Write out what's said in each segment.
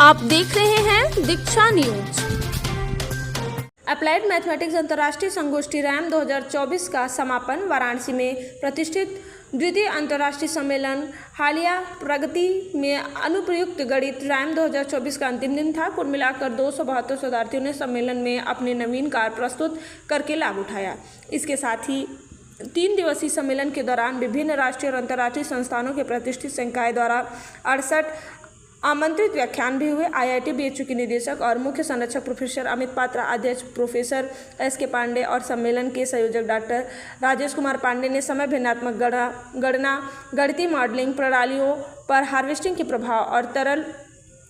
आप देख रहे हैं दीक्षा न्यूज। अप्लाइड मैथमेटिक्स अंतर्राष्ट्रीय संगोष्ठी रैम 2024 का समापन वाराणसी में प्रतिष्ठित द्वितीय अंतर्राष्ट्रीय सम्मेलन हालिया प्रगति में अनुप्रयुक्त गणित रैम 2024 का अंतिम दिन था। कुल मिलाकर 272 शोधार्थियों ने सम्मेलन में अपने नवीन कार्य प्रस्तुत करके लाभ उठाया। इसके साथ ही 3 दिवसीय सम्मेलन के दौरान विभिन्न राष्ट्रीय और अंतर्राष्ट्रीय संस्थानों के प्रतिष्ठित संकाय द्वारा 68 आमंत्रित व्याख्यान भी हुए। आईआईटी बीएचयू के निदेशक और मुख्य संरक्षक प्रोफेसर अमित पात्रा, अध्यक्ष प्रोफेसर एस.के. पांडे और सम्मेलन के संयोजक डॉक्टर राजेश कुमार पांडे ने समय भिन्नात्मक गणना, गणितीय मॉडलिंग प्रणालियों पर हार्वेस्टिंग के प्रभाव और तरल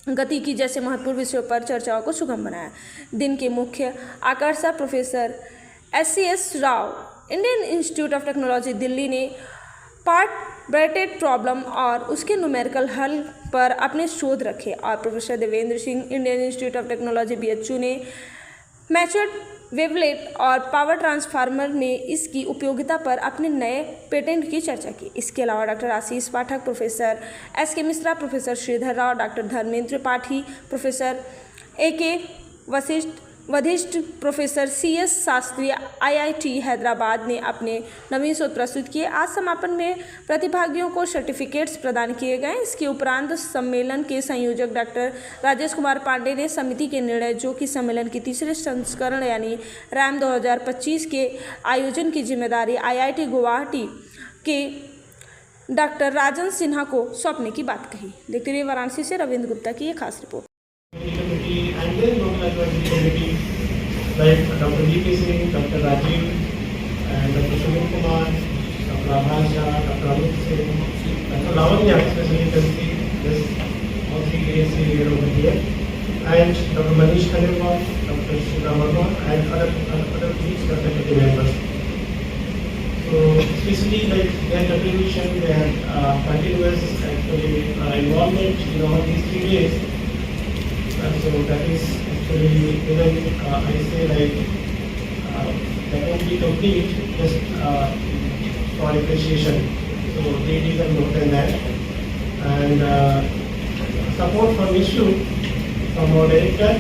गतिकी जैसे महत्वपूर्ण विषयों पर चर्चाओं को सुगम बनाया। दिन के मुख्य आकर्षक professor SCS. Rao, Indian institute of technology Delhi ने पार्ट ब्रैकेट प्रॉब्लम और उसके न्यूमेरिकल हल पर अपने शोध रखे और professor Devendra Singh, Indian institute of technology BHU ने मैच्योर्ड वेवलेट और पावर ट्रांसफार्मर में इसकी उपयोगिता पर अपने नए पेटेंट की चर्चा की। इसके अलावा doctor Ashish Pathak, professor SK. Mishra, professor Sridhar Rao, doctor Dharmendra Tripathi, professor AK. Vashishth, professor CS. Shastri, IIT Hyderabad ने अपने नवीन शोध प्रस्तुत किए। आज समापन में प्रतिभागियों को सर्टिफिकेट्स प्रदान किए गए। इसके उपरांत सम्मेलन के संयोजक डॉक्टर राजेश कुमार पांडे ने समिति के निर्णय, जो कि सम्मेलन की तीसरे संस्करण यानी रैम 2025 के आयोजन की जिम्मेदारी आईआईटी गुवाहाटी के डॉक्टर राजन सिन्हा को सौंपने की बात कही। देखते रहिए वाराणसी से रविंद्र गुप्ता की ये खास report. And then local authority committee like Dr. V.K. Singh, Dr. Rajiv, and Dr. Sumit Kumar, Dr. Abhas Shah, Dr. Amit Singh, Dr. Lavanya, especially you can see this all three days here over here, and Dr. Manish Khandelwal, Dr. Shudha Verma, and other faculty members. So especially like their contribution, their continuous actually involvement in all these 3 days. So that is actually even I say like that won't be complete just for appreciation. So 3 days and more than that, and support from issue from our director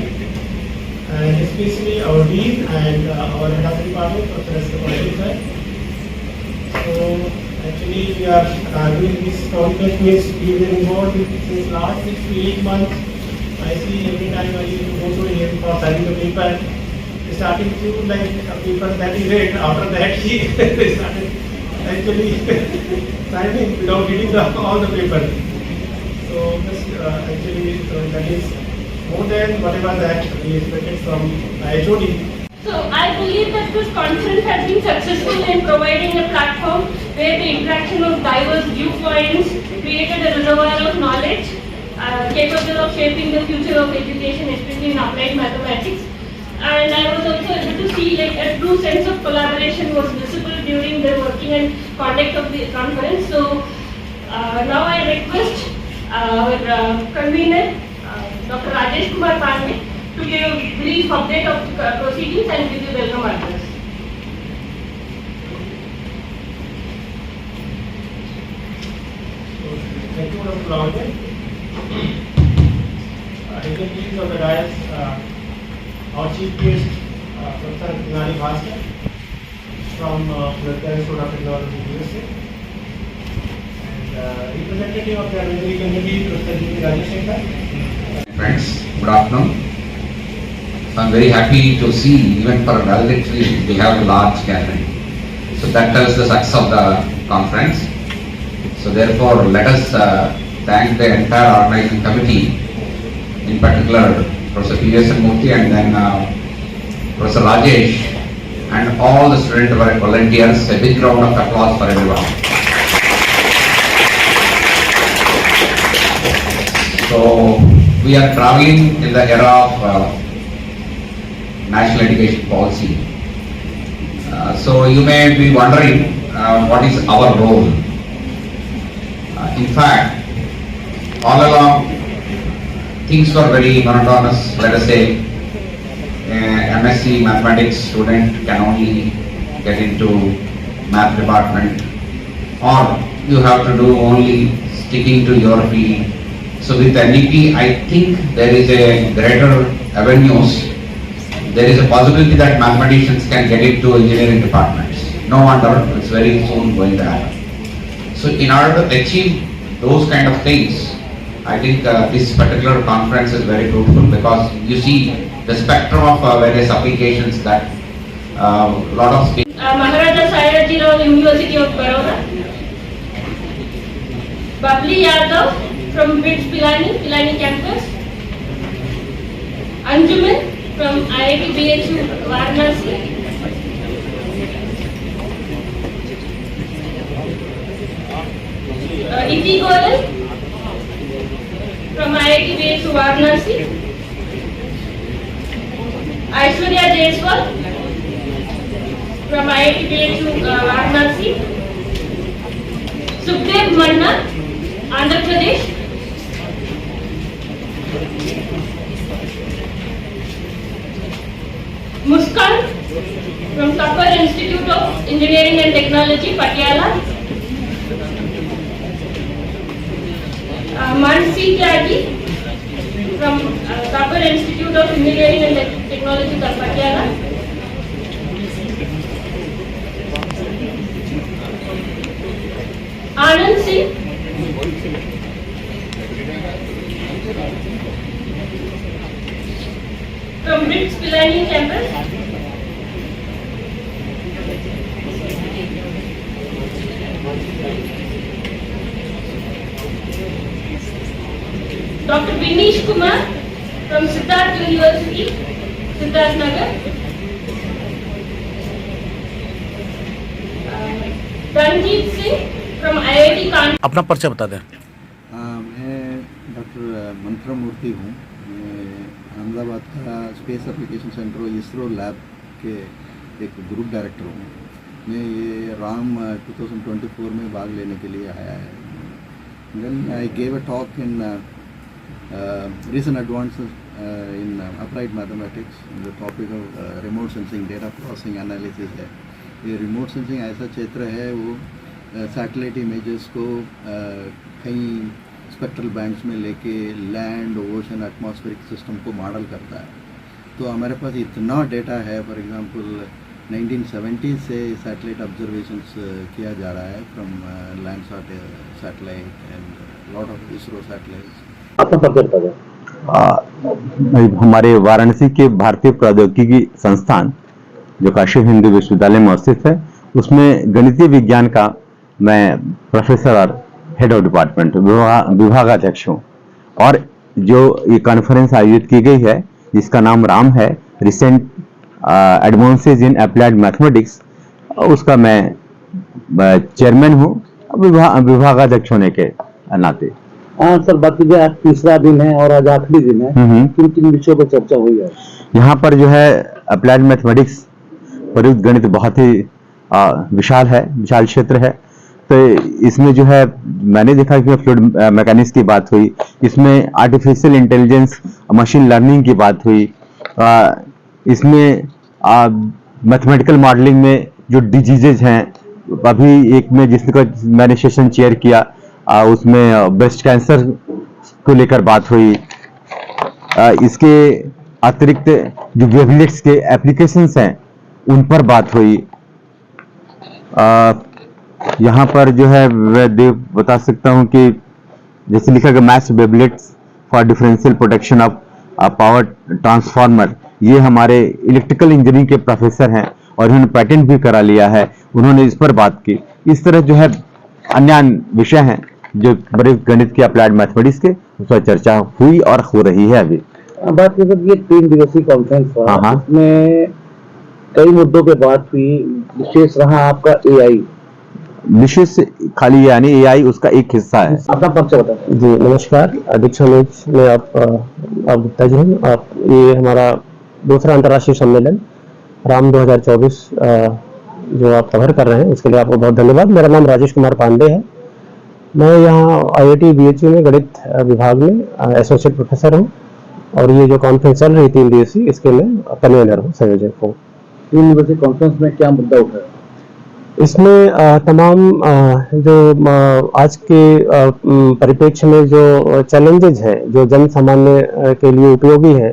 and especially our dean and our head of department, Dr. S.K. Patil sir. So actually we are doing this conference means we were involved since last 6 to 8 months. I see every time I used to go to him for signing the paper, starting to like a paper that he read. After that, he started actually signing without reading all the paper. So just actually that is more than whatever that we expected from HOD. So I believe that this conference has been successful in providing a platform where the interaction of diverse viewpoints created a reservoir of knowledge capable of shaping the future of education, especially in applied mathematics. And I was also able to see like a true sense of collaboration was visible during the working and conduct of the conference. So now I request our convener, Dr. Rajesh Kumar Pandey, to give a brief update of the proceedings and give the welcome address. Thank you, Dr. Lavanya. Dignitaries of the dais, our chief guest, Professor Nari Bhaskar from American Institute of Technology, USA, and representative of the advisory committee, Professor G.P. Rajesh. Friends, good afternoon. So I'm very happy to see even for a valedictory we have a large gathering. So that tells the success of the conference. So therefore let us thank the entire organizing committee, in particular Professor P.S. Murthy and then Professor Rajesh and all the student volunteers. A big round of applause for everyone. So we are traveling in the era of national education policy. So you may be wondering what is our role. In fact, all along things were very monotonous. Let us say MSc mathematics student can only get into math department, or you have to do only sticking to your field So with NEP, I think there is a greater avenues. There is a possibility that mathematicians can get into engineering departments. No wonder, it's very soon going to happen. So in order to achieve those kind of things, I think this particular conference is very fruitful because you see the spectrum of various applications that lot of Maharaja Sayajirao University of Baroda. Babli Yadav from BITS Pilani campus. Anjuman from IIT BHU Varanasi. Iti Golan from IIT BHU Varanasi. Aishwarya Jaiswal from IIT BHU Varanasi. Sukhdev Manna, Andhra Pradesh. Muskan from Kapar Institute of Engineering and Technology, Patiala. Mansi Tyagi from Kapar Institute of Engineering and Technology, Patiala. Anand Singh from BITS Pilani campus. Dr. Vinesh Kumar from Siddharth University, Siddharth Nagar. Ranjit Singh from IIT Kanpur. अपना परिचय बता दें। मैं doctor मंत्रमूर्ति हूँ। मैं अहमदाबाद का space application centre ISRO lab के एक ग्रुप डायरेक्टर हूँ। मैं ये राम 2024 में भाग लेने के लिए आया है। Then I gave a talk in recent advances in applied mathematics. The topic of remote sensing data processing analysis है। ये रिमोट सेंसिंग ऐसा क्षेत्र है वो सैटेलाइट इमेजेस को कई स्पेक्ट्रल बैंड्स में लेके लैंड ओशन एटमॉस्फेरिक सिस्टम को मॉडल करता है। तो हमारे पास इतना डेटा है, फॉर एग्जांपल 1970 से सैटेलाइट ऑब्जर्वेशंस किया जा रहा है from Landsat satellite and lot of ISRO satellites. अपना परिचय बता दें। हमारे वाराणसी के भारतीय प्रौद्योगिकी संस्थान जो काशी हिंदू विश्वविद्यालय में स्थित है, उसमें गणितीय विज्ञान का मैं प्रोफेसर और हेड ऑफ डिपार्टमेंट विभागाध्यक्ष हूँ। और जो ये कॉन्फ्रेंस आयोजित की गई है जिसका नाम राम है, recent advances in applied mathematics, उसका मैं चेयरमैन हूँ विभागाध्यक्ष होने के नाते। हाँ सर, बात कीजिए, आज तीसरा दिन है और आज आखिरी दिन है। किन किन विषयों पर चर्चा हुई है? यहाँ पर जो है अप्लाइड मैथमेटिक्स, प्रयुक्त गणित बहुत ही विशाल है, विशाल क्षेत्र है। तो इसमें जो है मैंने देखा कि फ्लूइड मैकेनिक्स की बात हुई, इसमें आर्टिफिशियल इंटेलिजेंस, मशीन लर्निंग की बात हुई, इसमें मैथमेटिकल मॉडलिंग में जो डिजीजेज हैं, अभी एक में जिसका मैंने सेशन चेयर किया उसमें ब्रेस्ट कैंसर को लेकर बात हुई। इसके अतिरिक्त जो वेवलेट्स के एप्लीकेशंस हैं उन पर बात हुई। यहाँ पर जो है मैं बता सकता हूँ कि जैसे लिखा गया match wavelets for differential protection of power transformer, ये हमारे इलेक्ट्रिकल इंजीनियरिंग के प्रोफेसर हैं और इन्होंने पेटेंट भी करा लिया है, उन्होंने इस पर बात की। इस तरह जो है अन्य विषय हैं जो बड़े गणित के अप्लाइड मैथमेटिक्स के, उस पर चर्चा हुई और हो रही है। अभी बात की ये 3 दिवसीय कॉन्फ्रेंस था, उसमें कई मुद्दों पे बात हुई। विशेष रहा आपका एआई। विशेष खाली यानी एआई उसका एक हिस्सा है। अपना परिचय बताएं। जी नमस्कार, अध्यक्ष में आप गुप्ता जी हैं। आप ये हमारा दूसरा अंतर्राष्ट्रीय सम्मेलन राम 2024 जो आप कवर कर रहे हैं, उसके लिए आपको बहुत धन्यवाद। मेरा नाम राजेश कुमार पांडे है। मैं यहाँ IIT BHU में गणित विभाग में एसोसिएट प्रोफेसर हूँ और ये जो कॉन्फ्रेंस चल रही 3 दिवसीय, इसके मैं कन्वीनर हूँ, संयोजक हूँ। 3 दिवसीय कॉन्फ्रेंस में क्या मुद्दा उठा? इसमें तमाम जो आज के परिप्रेक्ष्य में जो चैलेंजेज हैं जो जन सामान्य के लिए उपयोगी हैं,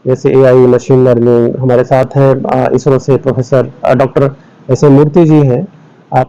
जैसे एआई, मशीन लर्निंग। हमारे साथ हैं इसरो से प्रोफेसर डॉक्टर एस एम मूर्ति जी हैं। आप